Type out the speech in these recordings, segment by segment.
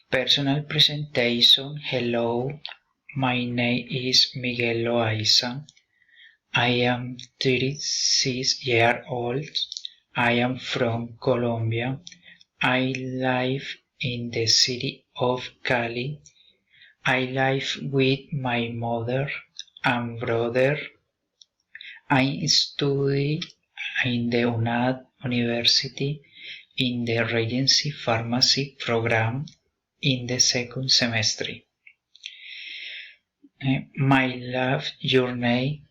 Personal presentation. Hello, my name is Miguel Loaiza. I am 36 years old. I am from Colombia. I live in the city of Cali. I live with my mother and brother. I study in the Unidad University in the Regency Pharmacy program in the second semester. My life journey.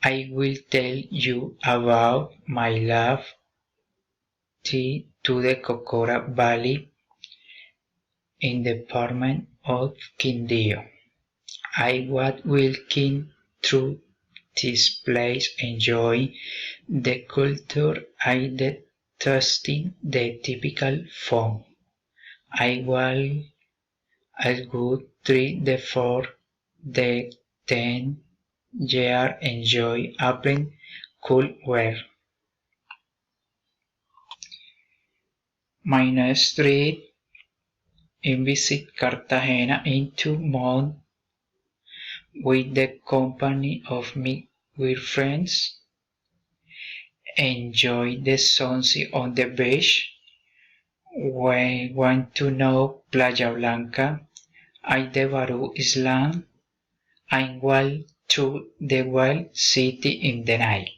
I will tell you about my life to the Cocora Valley in the department of Quindío. I was walking through this place, enjoying the culture and tasting the typical food. I was a good 3 to 4 to 10 years enjoy applying cool wear. My next trip in visit Cartagena in 2 months with the company of my friends. Enjoy the sunset on the beach. We want to know Playa Blanca, Barú Island, and walk through the wild city in the night.